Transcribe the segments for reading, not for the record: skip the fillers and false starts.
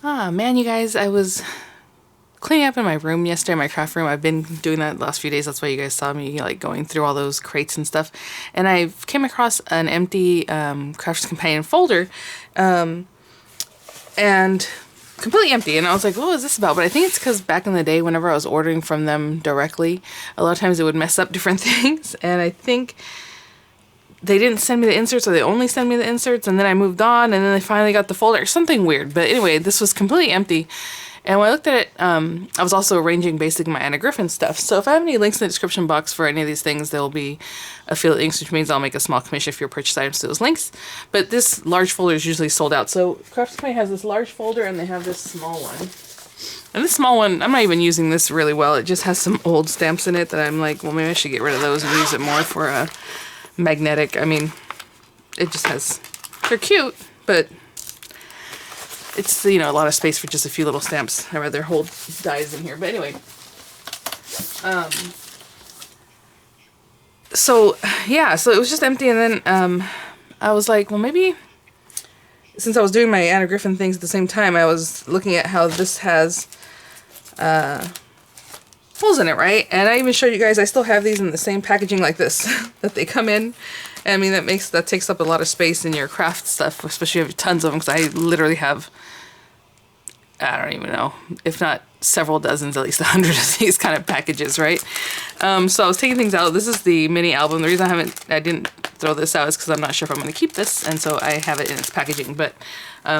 Ah, man, you guys, I was cleaning up in my room yesterday, my craft room. I've been doing that the last few days. That's why you guys saw me like going through all those crates and stuff. And I came across an empty Craft's Companion folder, and completely empty. And I was like, what was this about? But I think it's because back in the day, whenever I was ordering from them directly, a lot of times it would mess up different things. And I think they didn't send me the inserts, or they only sent me the inserts, and then I moved on, and then they finally got the folder. Something weird. But anyway, this was completely empty. And when I looked at it, I was also arranging basically my Anna Griffin stuff. So if I have any links in the description box for any of these things, there will be affiliate links, which means I'll make a small commission if you purchase items to those links. But this large folder is usually sold out. So Craft's Company has this large folder, and they have this small one. And this small one, I'm not even using this really well. It just has some old stamps in it that I'm like, well, maybe I should get rid of those and use it more for a magnetic. I mean, it just has, they're cute, but it's, you know, a lot of space for just a few little stamps. I'd rather hold dies in here. But anyway, so yeah, so it was just empty. And then I was like, well, maybe since I was doing my Anna Griffin things at the same time, I was looking at how this has holes in it, right? And I even showed you guys, I still have these in the same packaging like this that they come in. And I mean, that takes up a lot of space in your craft stuff, especially if you have tons of them, because I literally have, I don't even know, if not several dozens, at least 100 of these kind of packages, right? So I was taking things out. This is the mini album. The reason I didn't throw this out is because I'm not sure if I'm going to keep this, and so I have it in its packaging, but I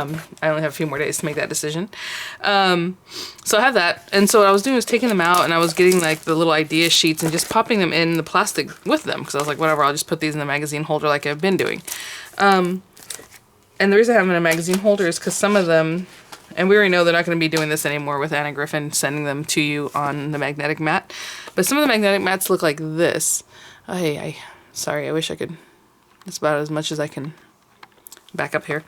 only have a few more days to make that decision. So I have that, and so what I was doing was taking them out, and I was getting like the little idea sheets and just popping them in the plastic with them, because I was like, whatever, I'll just put these in the magazine holder like I've been doing. And the reason I have them in a magazine holder is because some of them, and we already know they're not going to be doing this anymore with Anna Griffin, sending them to you on the magnetic mat. But some of the magnetic mats look like this. Sorry, I wish I could. That's about as much as I can back up here.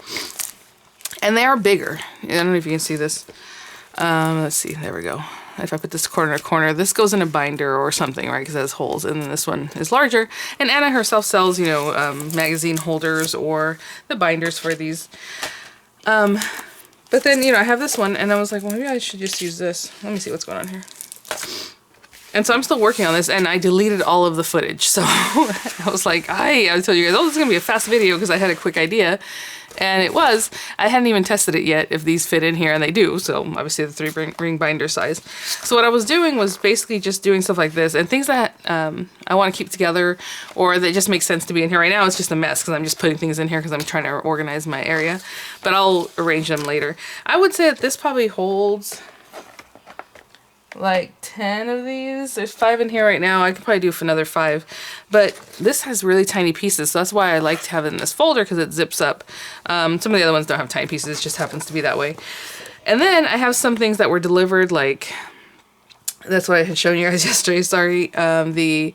And they are bigger. I don't know if you can see this. Let's see. There we go. If I put this corner to corner, this goes in a binder or something, right? Because it has holes. And then this one is larger. And Anna herself sells, you know, magazine holders or the binders for these. But then, you know, I have this one, and I was like, well, maybe I should just use this. Let me see what's going on here. And so I'm still working on this, and I deleted all of the footage. So I was like, I told you guys, oh, this is going to be a fast video because I had a quick idea. And it was. I hadn't even tested it yet if these fit in here, and they do. So obviously the 3-ring binder size. So what I was doing was basically just doing stuff like this, and things that I want to keep together or that just make sense to be in here. Right now it's just a mess because I'm just putting things in here because I'm trying to organize my area. But I'll arrange them later. I would say that this probably holds like 10 of these. There's 5 in here right now. I could probably do for another 5, but this has really tiny pieces, so that's why I like to have it in this folder, because it zips up. Some of the other ones don't have tiny pieces, it just happens to be that way. And then I have some things that were delivered, like, that's what I had shown you guys yesterday, sorry. The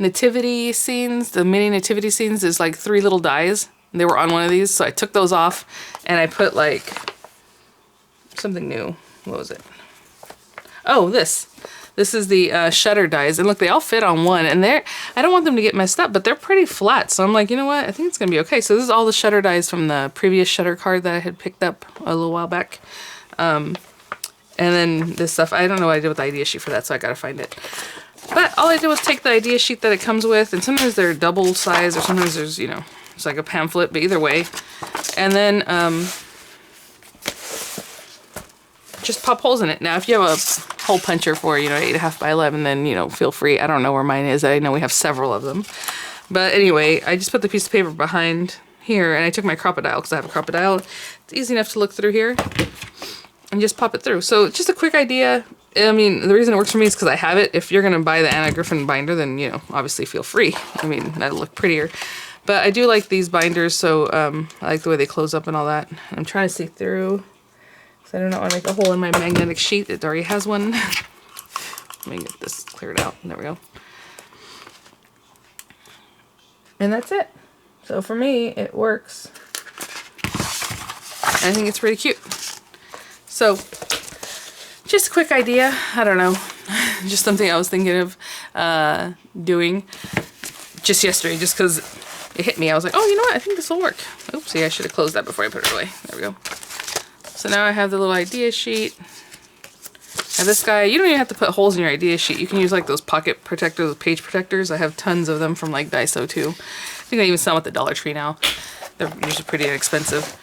nativity scenes, the mini nativity scenes, is like 3 little dies. They were on one of these, so I took those off and I put like something new. What was it? Oh, this is the shutter dies, and look, they all fit on one, and I don't want them to get messed up, but they're pretty flat, so I'm like, you know what, I think it's gonna be okay. So this is all the shutter dies from the previous shutter card that I had picked up a little while back, and then this stuff, I don't know what I did with the idea sheet for that, so I gotta find it. But all I did was take the idea sheet that it comes with, and sometimes they're double size, or sometimes there's, you know, it's like a pamphlet, but either way, and then just pop holes in it. Now, if you have a hole puncher for, you know, 8.5 by 11, then, you know, feel free. I don't know where mine is. I know we have several of them. But anyway, I just put the piece of paper behind here, and I took my Crop-a-dile, because I have a Crop-a-dile. It's easy enough to look through here and just pop it through. So just a quick idea. I mean, the reason it works for me is because I have it. If you're going to buy the Anna Griffin binder, then, you know, obviously feel free. I mean, that'll look prettier. But I do like these binders, so I like the way they close up and all that. I'm trying to see through. I do not want to make a hole in my magnetic sheet. It already has one. Let me get this cleared out. There we go. And that's it. So for me, it works. I think it's pretty cute. So, just a quick idea. I don't know. Just something I was thinking of doing just yesterday, just because it hit me. I was like, oh, you know what? I think this will work. Oopsie, I should have closed that before I put it away. There we go. So now I have the little idea sheet. And this guy, you don't even have to put holes in your idea sheet. You can use like those pocket protectors, those page protectors. I have tons of them from like Daiso too. I think they even sell them at the Dollar Tree now. They're usually pretty inexpensive.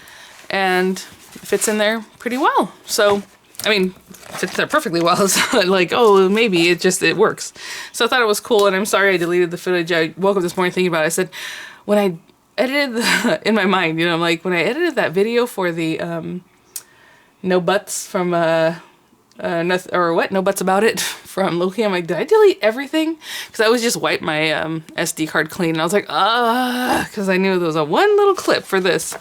And it fits in there pretty well. So, I mean, it fits there perfectly well. It's not like, oh, maybe it works. So I thought it was cool, and I'm sorry I deleted the footage. I woke up this morning thinking about it. I said, when I edited in my mind, you know, I'm like, when I edited that video for the no buts from no buts about it from Loki, I'm like, did I delete everything? Because I was just wiped my SD card clean, and I was like, because I knew there was a one little clip for this.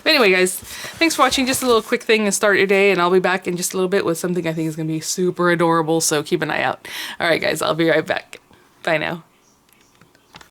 But anyway, guys, thanks for watching. Just a little quick thing to start your day, and I'll be back in just a little bit with something I think is going to be super adorable, so keep an eye out. All right, guys, I'll be right back. Bye now.